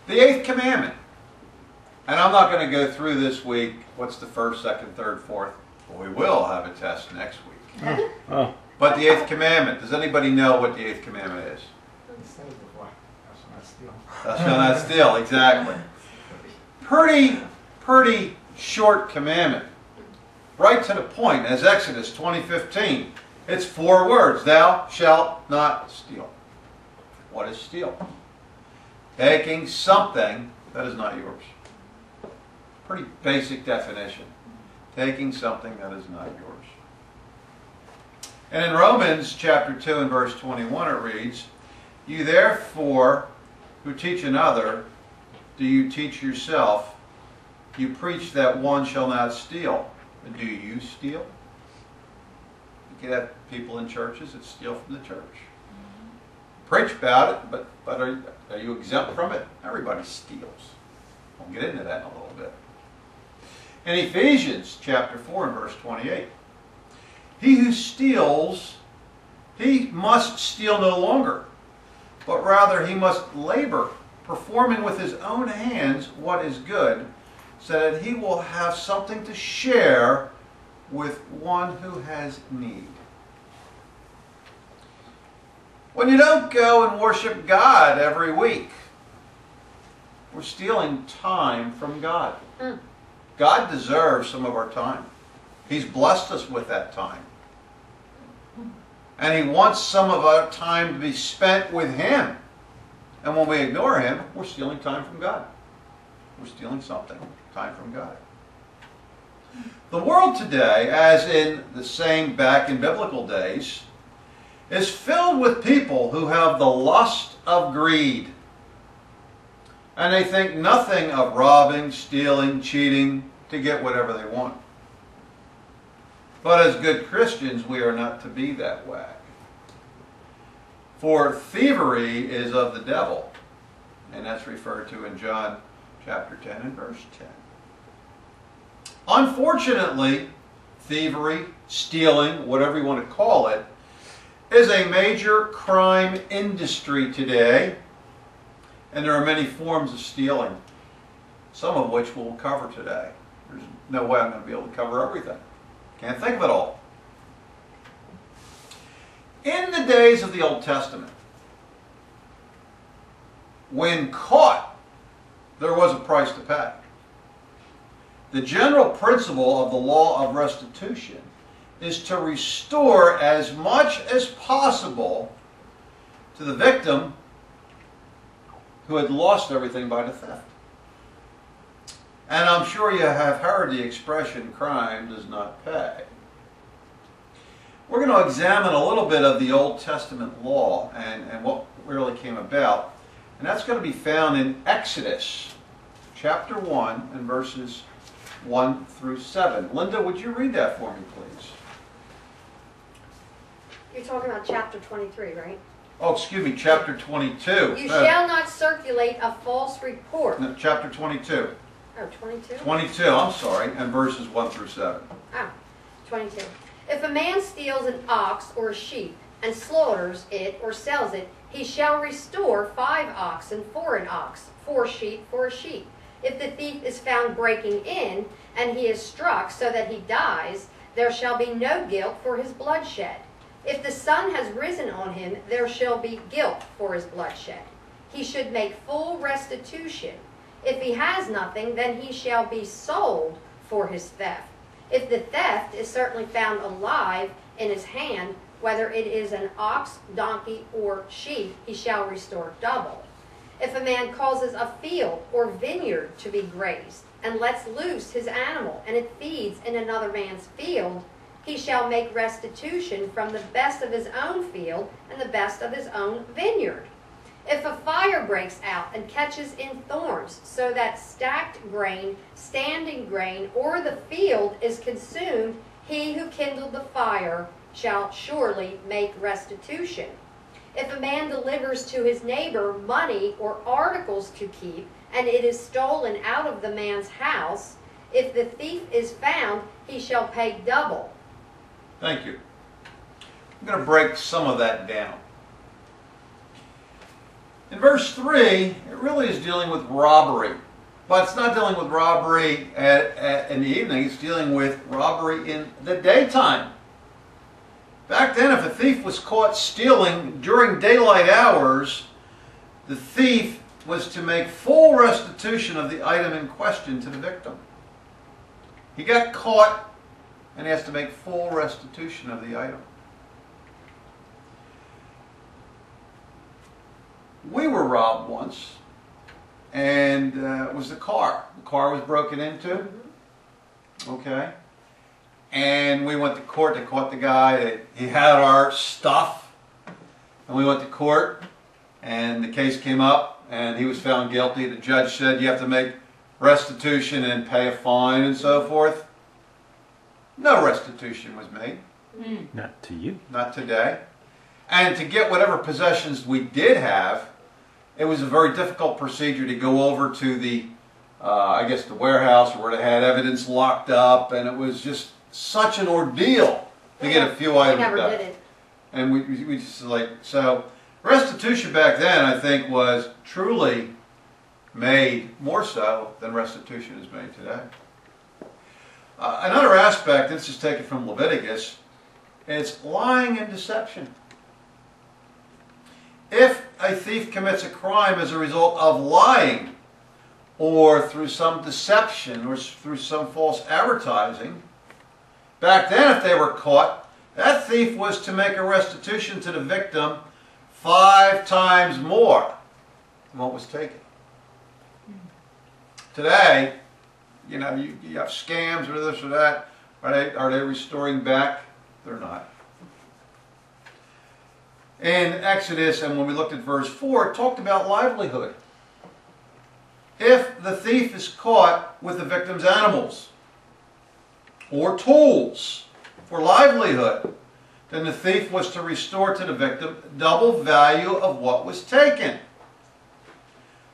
The eighth commandment. And I'm not going to go through this week, what's the first, second, third, fourth. Well, we will have a test next week. Oh. But the eighth commandment, does anybody know what the eighth commandment is? Thou shalt not steal, exactly. Pretty short commandment. Right to the point, as Exodus 20:15. It's 4 words. Thou shalt not steal. What is steal? Taking something that is not yours. Pretty basic definition. Taking something that is not yours. And in Romans chapter 2 and verse 21 it reads, You therefore who teach another, do you teach yourself? You preach that one shall not steal. But do you steal? You can have people in churches that steal from the church. Preach about it, but are you exempt from it? Everybody steals. We'll get into that in a little bit. In Ephesians chapter 4 and verse 28, he who steals, he must steal no longer, but rather he must labor, performing with his own hands what is good, so that he will have something to share with one who has need. When you don't go and worship God every week, we're stealing time from God. God deserves some of our time. He's blessed us with that time. And He wants some of our time to be spent with Him. And when we ignore Him, we're stealing time from God. We're stealing something, time from God. The world today, as in the same back in biblical days, is filled with people who have the lust of greed. And they think nothing of robbing, stealing, cheating to get whatever they want. But as good Christians, we are not to be that way. For thievery is of the devil. And that's referred to in John chapter 10 and verse 10. Unfortunately, thievery, stealing, whatever you want to call it, is a major crime industry today. And there are many forms of stealing, some of which we'll cover today. There's no way I'm going to be able to cover everything. Can't think of it all. In the days of the Old Testament, when caught, there was a price to pay. The general principle of the law of restitution is to restore as much as possible to the victim who had lost everything by the theft. And I'm sure you have heard the expression, crime does not pay. We're going to examine a little bit of the Old Testament law and what really came about. And that's going to be found in Exodus chapter 1 and verses 1 through 7. Linda, would you read that for me, please? You're talking about chapter 23, right? Oh, excuse me, chapter 22. You shall not circulate a false report. No, chapter 22. Oh, 22? 22, I'm sorry, and verses 1 through 7. Ah, 22. If a man steals an ox or a sheep and slaughters it or sells it, he shall restore 5 oxen for an ox, 4 sheep for a sheep. If the thief is found breaking in, and he is struck so that he dies, there shall be no guilt for his bloodshed. If the sun has risen on him, there shall be guilt for his bloodshed. He should make full restitution. If he has nothing, then he shall be sold for his theft. If the theft is certainly found alive in his hand, whether it is an ox, donkey, or sheep, he shall restore double. If a man causes a field or vineyard to be grazed, and lets loose his animal, and it feeds in another man's field, he shall make restitution from the best of his own field and the best of his own vineyard. If a fire breaks out and catches in thorns, so that stacked grain, standing grain, or the field is consumed, he who kindled the fire shall surely make restitution. If a man delivers to his neighbor money or articles to keep, and it is stolen out of the man's house, if the thief is found, he shall pay double. Thank you. I'm going to break some of that down. In verse 3, it really is dealing with robbery. But it's not dealing with robbery in the evening, it's dealing with robbery in the daytime. Back then, if a thief was caught stealing during daylight hours, the thief was to make full restitution of the item in question to the victim. He got caught and he has to make full restitution of the item. We were robbed once, and it was the car. The car was broken into. Okay. And we went to court. They caught the guy. He had our stuff. And we went to court, and the case came up, and he was found guilty. The judge said you have to make restitution and pay a fine and so forth. No restitution was made. Not to you. Not today. And to get whatever possessions we did have, it was a very difficult procedure to go over to the, I guess, the warehouse where they had evidence locked up, and it was just such an ordeal to get a few items never back. did it. And we just like, so restitution back then, I think, was truly made more so than restitution is made today. Another aspect, this is taken from Leviticus, it's lying and deception. If a thief commits a crime as a result of lying, or through some deception, or through some false advertising, back then if they were caught, that thief was to make a restitution to the victim 5 times more than what was taken. Today, you know, you have scams or this or that. Are they restoring back? They're not. In Exodus, and when we looked at verse 4, it talked about livelihood. If the thief is caught with the victim's animals or tools for livelihood, then the thief was to restore to the victim double value of what was taken.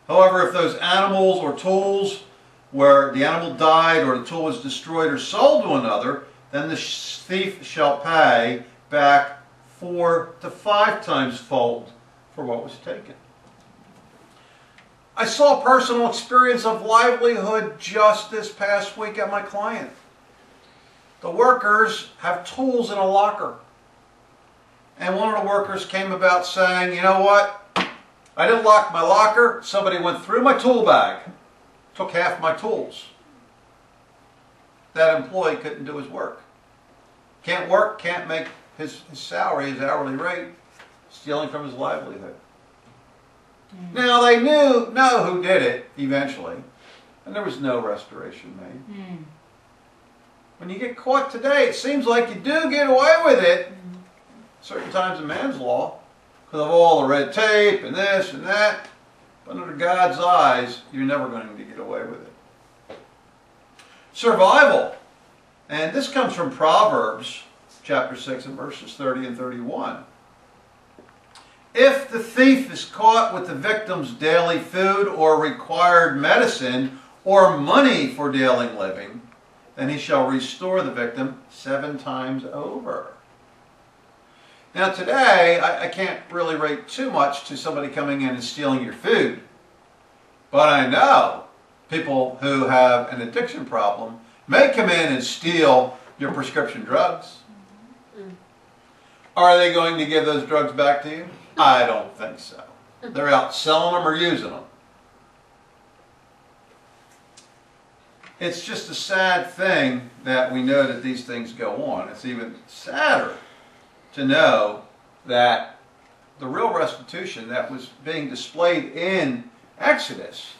However, if those animals or tools where the animal died or the tool was destroyed or sold to another, then the thief shall pay back 4 to 5 times fold for what was taken. I saw a personal experience of livelihood just this past week at my client. The workers have tools in a locker. And one of the workers came about saying, you know what? I didn't lock my locker. Somebody went through my tool bag, took half my tools. That employee couldn't do his work. Can't work, can't make his salary, his hourly rate, stealing from his livelihood. Now they know who did it eventually, and there was no restoration made. When you get caught today, it seems like you do get away with it, certain times in man's law, because of all the red tape and this and that. But under God's eyes, you're never going to get away with it. Survival. And this comes from Proverbs chapter 6 and verses 30 and 31. If the thief is caught with the victim's daily food or required medicine or money for daily living, then he shall restore the victim 7 times over. Now today, I can't really rate too much to somebody coming in and stealing your food. But I know people who have an addiction problem may come in and steal your prescription drugs. Are they going to give those drugs back to you? I don't think so. They're out selling them or using them. It's just a sad thing that we know that these things go on. It's even sadder to know that the real restitution that was being displayed in Exodus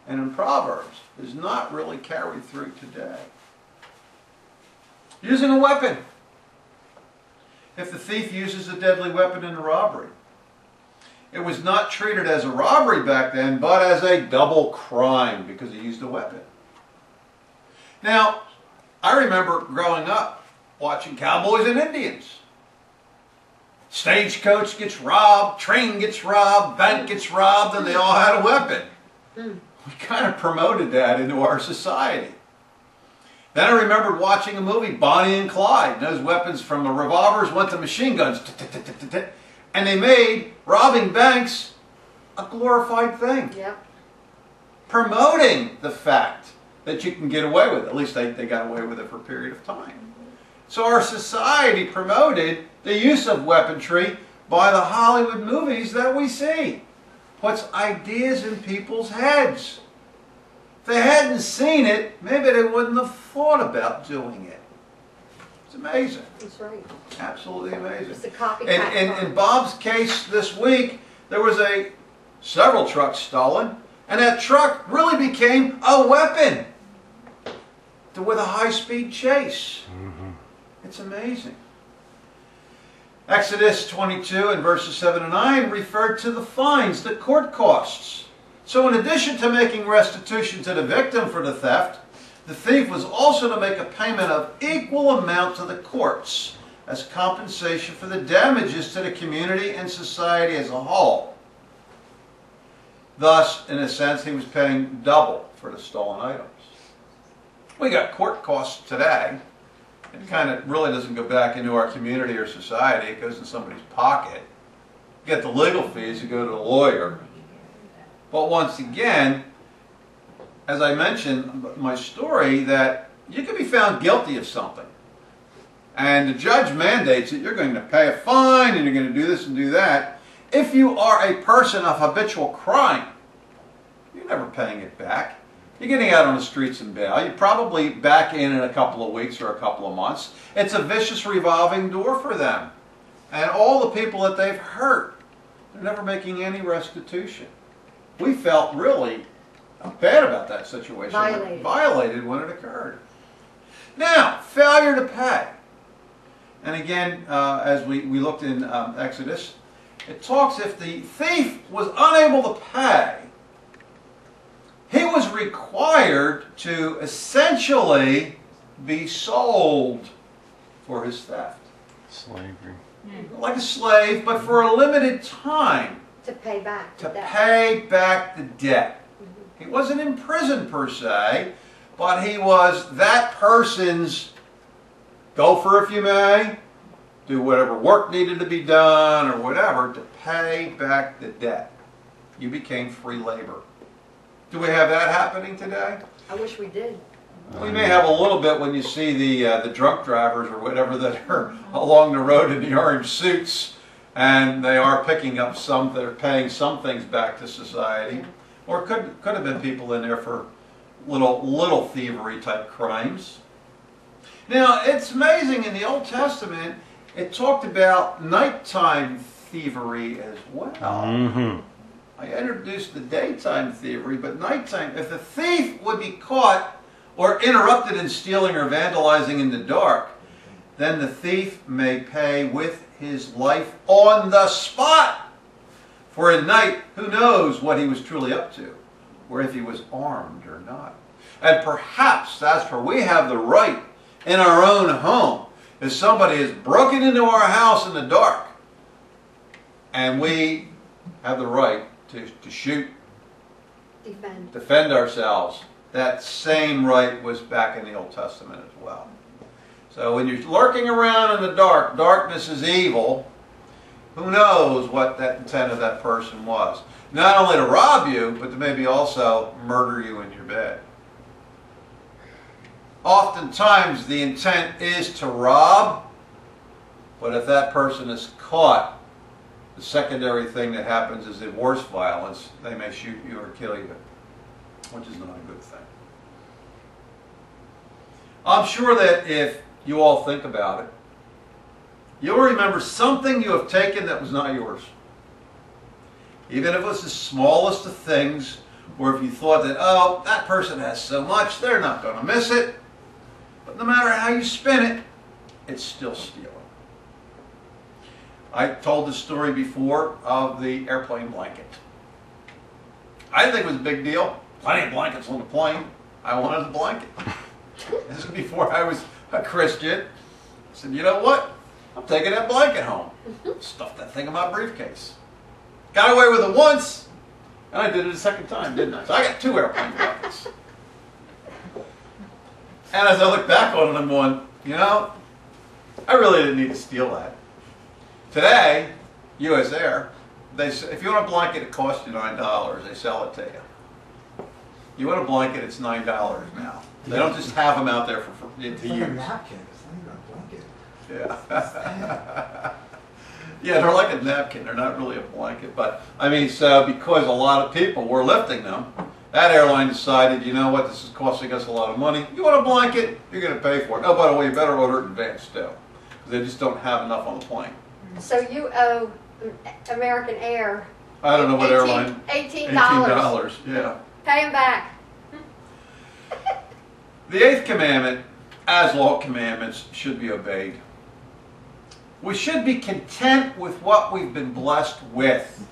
and in Proverbs is not really carried through today. Using a weapon. If the thief uses a deadly weapon in a robbery, it was not treated as a robbery back then, but as a double crime because he used a weapon. Now, I remember growing up watching cowboys and Indians. Stagecoach gets robbed, train gets robbed, bank gets robbed, and they all had a weapon. We kind of promoted that into our society. Then I remembered watching a movie, Bonnie and Clyde. Those weapons from the revolvers went to machine guns. And they made robbing banks a glorified thing. Yep. Promoting the fact that you can get away with it. At least they got away with it for a period of time. So our society promoted the use of weaponry by the Hollywood movies that we see. Puts ideas in people's heads. If they hadn't seen it, maybe they wouldn't have thought about doing it. It's amazing. That's right. Absolutely amazing. It's a copycat. In Bob's case this week, there was several trucks stolen, and that truck really became a weapon with a high-speed chase. It's amazing. Exodus 22 and verses 7 and 9 referred to the fines, the court costs. So in addition to making restitution to the victim for the theft, the thief was also to make a payment of equal amount to the courts as compensation for the damages to the community and society as a whole. Thus, in a sense, he was paying double for the stolen items. We got court costs today. It kind of really doesn't go back into our community or society. It goes in somebody's pocket. You get the legal fees, you go to a lawyer. But once again, as I mentioned in my story, that you can be found guilty of something. And the judge mandates that you're going to pay a fine and you're going to do this and do that. If you are a person of habitual crime, you're never paying it back. You're getting out on the streets and bail. You're probably back in a couple of weeks or a couple of months. It's a vicious revolving door for them. And all the people that they've hurt, they're never making any restitution. We felt really bad about that situation. Violated when it occurred. Now, failure to pay. And again, as we looked in Exodus, it talks if the thief was unable to pay, he was required to essentially be sold for his theft. Slavery. Like a slave, but for a limited time. To pay back the debt. Pay back the debt. He wasn't in prison per se, but he was that person's gopher, if you may, do whatever work needed to be done or whatever to pay back the debt. You became free labor. Do we have that happening today? I wish we did. We may have a little bit when you see the drunk drivers or whatever that are along the road in the orange suits, and they are picking up some, they're paying some things back to society. Or could have been people in there for little thievery type crimes. Now, it's amazing in the Old Testament, it talked about nighttime thievery as well. I introduced the daytime thievery, but nighttime, if the thief would be caught or interrupted in stealing or vandalizing in the dark, then the thief may pay with his life on the spot. For at night, who knows what he was truly up to, or if he was armed or not. And perhaps that's where we have the right in our own home. If somebody has broken into our house in the dark, and we have the right to shoot, defend ourselves, that same right was back in the Old Testament as well. So when you're lurking around in the dark, darkness is evil, who knows what that intent of that person was. Not only to rob you, but to maybe also murder you in your bed. Oftentimes the intent is to rob, but if that person is caught, the secondary thing that happens is the worse violence. They may shoot you or kill you, which is not a good thing. I'm sure that if you all think about it, you'll remember something you have taken that was not yours. Even if it was the smallest of things, or if you thought that, oh, that person has so much, they're not going to miss it. But no matter how you spin it, it's still stealing. I told this story before of the airplane blanket. I didn't think it was a big deal. Plenty of blankets on the plane. I wanted a blanket. This is before I was a Christian. I said, you know what? I'm taking that blanket home. Stuffed that thing in my briefcase. Got away with it once, and I did it a second time, didn't I? So I got 2 airplane blankets. And as I look back on it, I'm going, you know, I really didn't need to steal that. Today, U.S. Air, if you want a blanket, it costs you $9. They sell it to you. You want a blanket, it's $9 now. They don't just have them out there to It's use. like a napkin. It's not even a blanket. Yeah. Yeah, they're like a napkin. They're not really a blanket. But, I mean, so because a lot of people were lifting them, that airline decided, you know what, this is costing us a lot of money. You want a blanket, you're going to pay for it. Oh, by the way, you better order it in advance, too. Because they just don't have enough on the plane. So you owe American Air I don't know what airline. $18. $18, yeah. Pay them back. The eighth commandment, as all commandments, should be obeyed. We should be content with what we've been blessed with.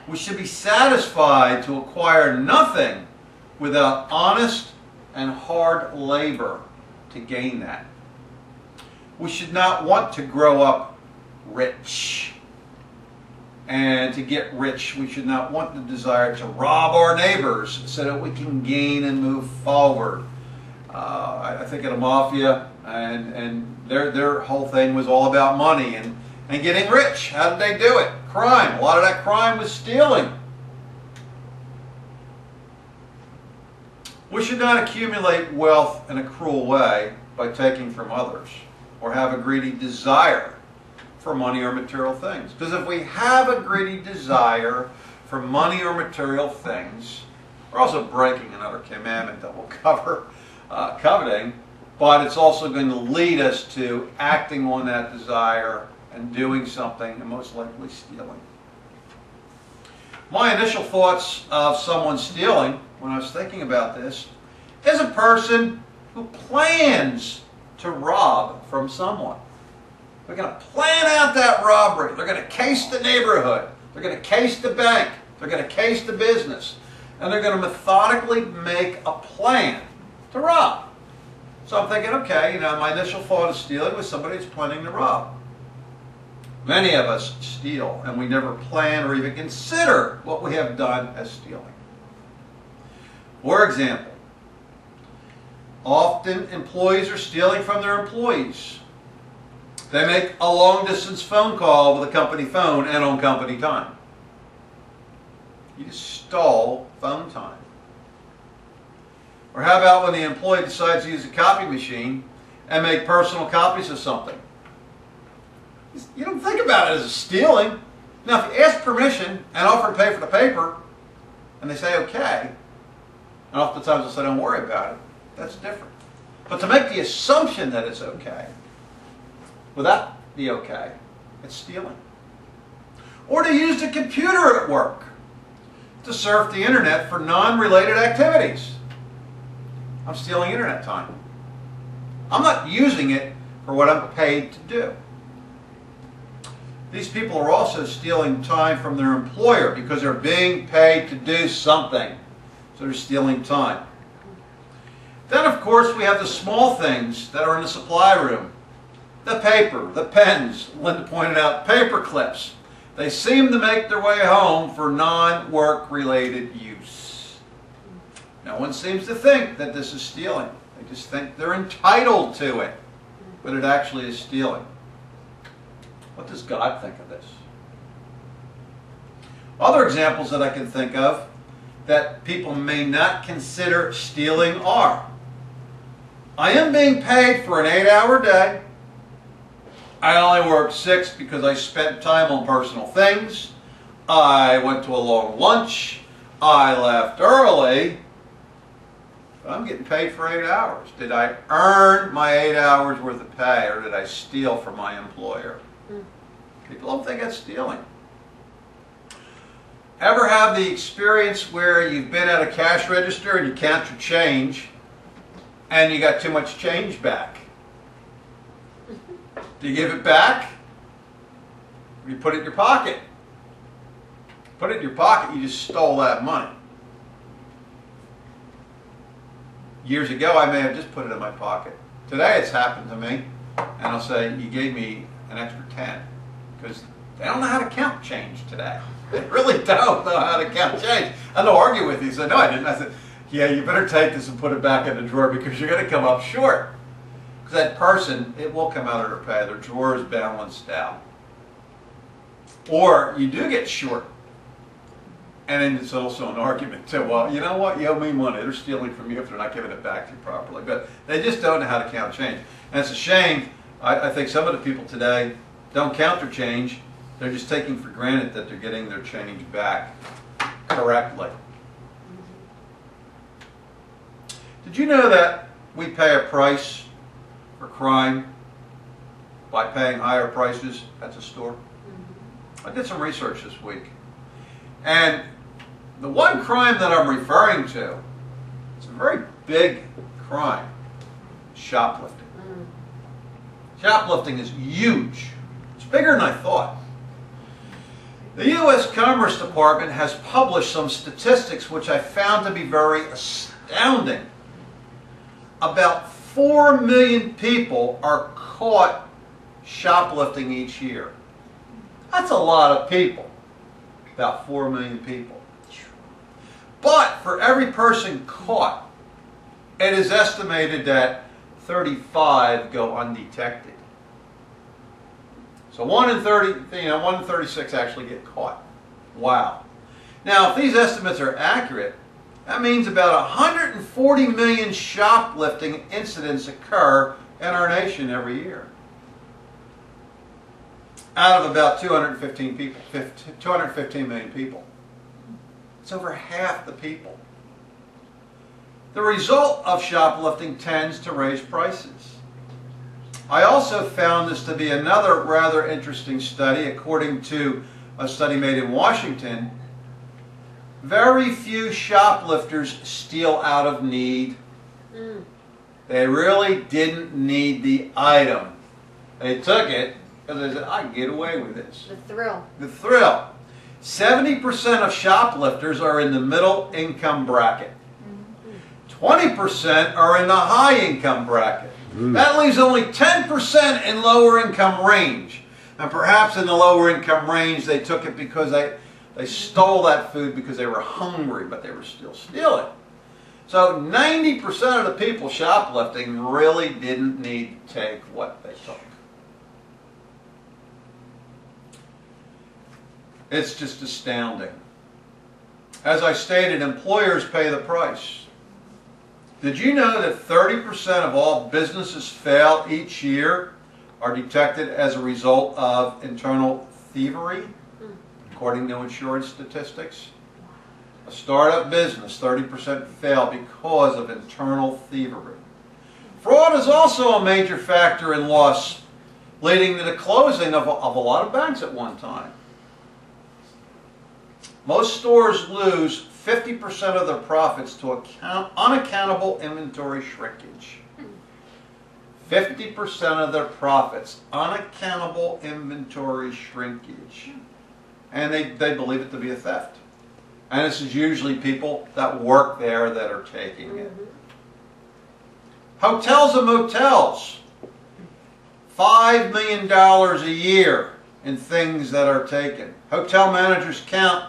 We should be satisfied to acquire nothing without honest and hard labor to gain that. We should not want to grow up rich. And to get rich, we should not want the desire to rob our neighbors so that we can gain and move forward. I think of the mafia, and their whole thing was all about money and getting rich. How did they do it? Crime. A lot of that crime was stealing. We should not accumulate wealth in a cruel way by taking from others or have a greedy desire for money or material things. Because if we have a greedy desire for money or material things, we're also breaking another commandment that we'll cover, coveting, but it's also going to lead us to acting on that desire and doing something, and most likely stealing. My initial thoughts of someone stealing, when I was thinking about this, is a person who plans to rob from someone. They're going to plan out that robbery. They're going to case the neighborhood. They're going to case the bank. They're going to case the business. And they're going to methodically make a plan to rob. So I'm thinking, okay, my initial thought of stealing was somebody who's planning to rob. Many of us steal, and we never plan or even consider what we have done as stealing. For example, often employees are stealing from their employees. They make a long-distance phone call with a company phone and on company time. You just stole phone time. Or how about when the employee decides to use a copy machine and make personal copies of something? You don't think about it as stealing. Now, if you ask permission and offer to pay for the paper, and they say okay, and oftentimes they'll say don't worry about it, that's different. But to make the assumption that it's okay, without the okay, it's stealing. Or to use the computer at work to surf the internet for non-related activities. I'm stealing internet time. I'm not using it for what I'm paid to do. These people are also stealing time from their employer because they're being paid to do something. So they're stealing time. Then, of course, we have the small things that are in the supply room. The paper, the pens, Linda pointed out, paper clips. They seem to make their way home for non-work related use. No one seems to think that this is stealing. They just think they're entitled to it. But it actually is stealing. What does God think of this? Other examples that I can think of that people may not consider stealing are: I am being paid for an 8-hour day. I only worked 6 because I spent time on personal things. I went to a long lunch. I left early. But I'm getting paid for 8 hours. Did I earn my 8 hours worth of pay, or did I steal from my employer? People don't think that's stealing. Ever have the experience where you've been at a cash register and you count your change and you got too much change back? Do you give it back? Or you put it in your pocket? Put it in your pocket, you just stole that money. Years ago, I may have just put it in my pocket. Today, it's happened to me, and I'll say, you gave me an extra 10. Because they don't know how to count change today. They really don't know how to count change. And they'll argue with you. You say, no, I didn't. I said, yeah, you better take this and put it back in the drawer because you're going to come up short. Because that person, it will come out of their pay. Their drawer is balanced out. Or you do get short. And then it's also an argument too. Well, you know what? You owe me money. They're stealing from you if they're not giving it back to you properly. But they just don't know how to count change. And it's a shame. I think some of the people today don't count their change. They're just taking for granted that they're getting their change back correctly. Did you know that we pay a price for crime by paying higher prices at the store? I did some research this week. And the one crime that I'm referring to, it's a very big crime, shoplifting. Shoplifting is huge. It's bigger than I thought. The U.S. Commerce Department has published some statistics which I found to be very astounding. About 4 million people are caught shoplifting each year. That's a lot of people. About 4 million people. But for every person caught, it is estimated that 35 go undetected. So 1 in 36 actually get caught. Wow. Now, if these estimates are accurate, that means about 140 million shoplifting incidents occur in our nation every year. Out of about 215 million people. It's over half the people. The result of shoplifting tends to raise prices. I also found this to be another rather interesting study. According to a study made in Washington, very few shoplifters steal out of need. They really didn't need the item. They took it because they said, I can get away with this. The thrill. The thrill. 70% of shoplifters are in the middle income bracket. 20% are in the high income bracket. That leaves only 10% in lower income range. And perhaps in the lower income range they took it because they stole that food because they were hungry, but they were still stealing. So 90% of the people shoplifting really didn't need to take what they took. It's just astounding. As I stated, employers pay the price. Did you know that 30% of all businesses fail each year are detected as a result of internal thievery, according to insurance statistics? A startup business, 30% fail because of internal thievery. Fraud is also a major factor in loss, leading to the closing of a lot of banks at one time. Most stores lose 50% of their profits to unaccountable inventory shrinkage. 50% of their profits, unaccountable inventory shrinkage. And they believe it to be a theft. And this is usually people that work there that are taking it. Hotels and motels. $5 million a year in things that are taken. Hotel managers count,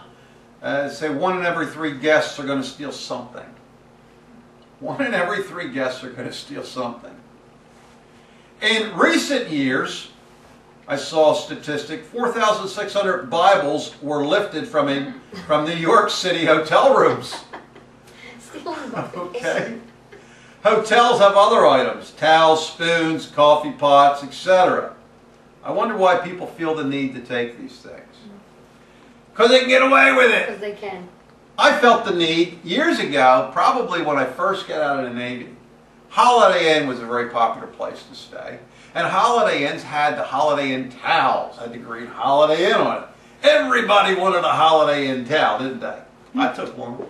say 1 in every 3 guests are going to steal something. 1 in every 3 guests are going to steal something. In recent years, I saw a statistic, 4,600 Bibles were lifted from New York City hotel rooms. Okay. Hotels have other items, towels, spoons, coffee pots, etc. I wonder why people feel the need to take these things. Because they can get away with it. Because they can. I felt the need years ago, probably when I first got out of the Navy. Holiday Inn was a very popular place to stay. And Holiday Inns had the Holiday Inn towels, had the green Holiday Inn on it. Everybody wanted a Holiday Inn towel, didn't they? I took one.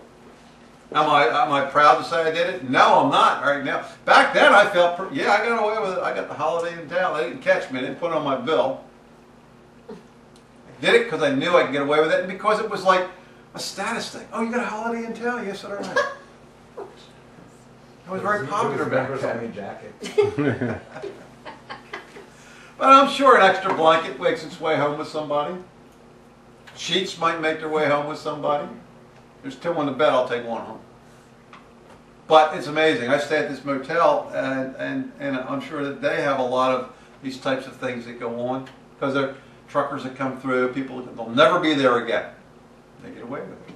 Am I proud to say I did it? No, I'm not right now. Back then I felt, yeah, I got away with it. I got the Holiday Inn towel. They didn't catch me. They didn't put it on my bill. I did it because I knew I could get away with it and because it was like a status thing. Oh, you got a Holiday Inn towel? Yes, sir. It was very popular back then. Jacket. But I'm sure an extra blanket makes its way home with somebody. Sheets might make their way home with somebody. There's 2 on the bed, I'll take 1 home. But it's amazing. I stay at this motel, and I'm sure that they have a lot of these types of things that go on. Because truckers that come through, people, they'll never be there again. They get away with it.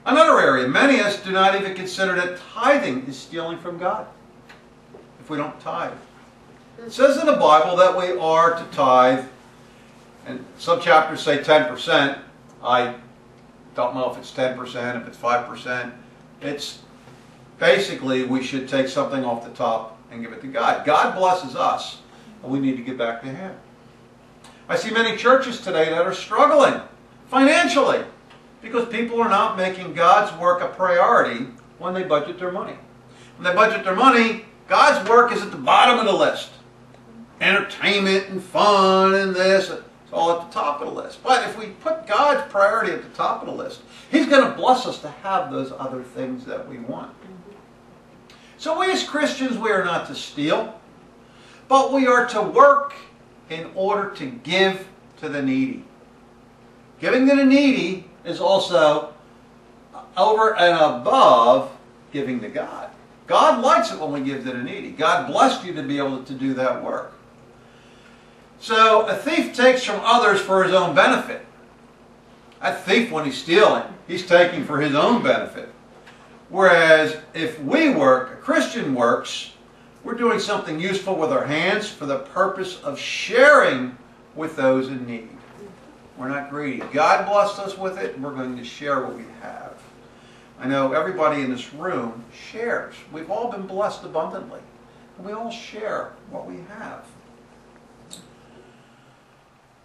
Another area, many of us do not even consider that tithing is stealing from God if we don't tithe. It says in the Bible that we are to tithe, and some chapters say 10%. I don't know if it's 10%, if it's 5%. It's basically we should take something off the top and give it to God. God blesses us, and we need to give back to Him. I see many churches today that are struggling financially because people are not making God's work a priority when they budget their money. When they budget their money, God's work is at the bottom of the list. Entertainment and fun and this, it's all at the top of the list. But if we put God's priority at the top of the list, He's going to bless us to have those other things that we want. So we as Christians, we are not to steal, but we are to work in order to give to the needy. Giving to the needy is also over and above giving to God. God likes it when we give to the needy. God blessed you to be able to do that work. So a thief takes from others for his own benefit. A thief, when he's stealing, he's taking for his own benefit. Whereas if we work, a Christian works, we're doing something useful with our hands for the purpose of sharing with those in need. We're not greedy. God blessed us with it, and we're going to share what we have. I know everybody in this room shares. We've all been blessed abundantly, and we all share what we have.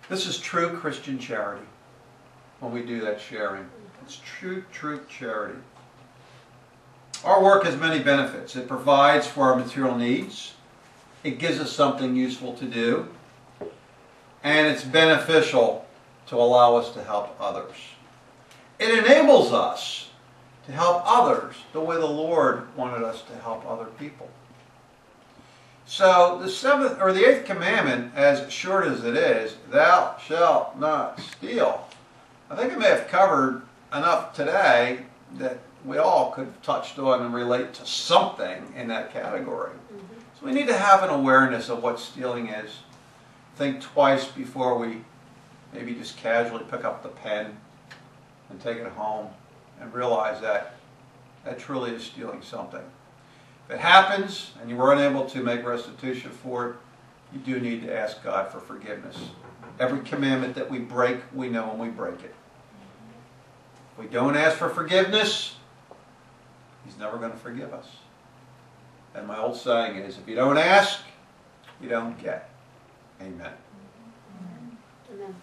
This is true Christian charity when we do that sharing. It's true charity. Our work has many benefits. It provides for our material needs. It gives us something useful to do. And it's beneficial to allow us to help others. It enables us to help others the way the Lord wanted us to help other people. So the eighth commandment, as short as it is, thou shalt not steal. I think I may have covered enough today that we all could have touched on and relate to something in that category. So we need to have an awareness of what stealing is. Think twice before we maybe just casually pick up the pen and take it home and realize that that truly is stealing something. If it happens and you were unable to make restitution for it, you do need to ask God for forgiveness. Every commandment that we break, we know when we break it. If we don't ask for forgiveness, He's never going to forgive us. And my old saying is, if you don't ask, you don't get. Amen. Amen.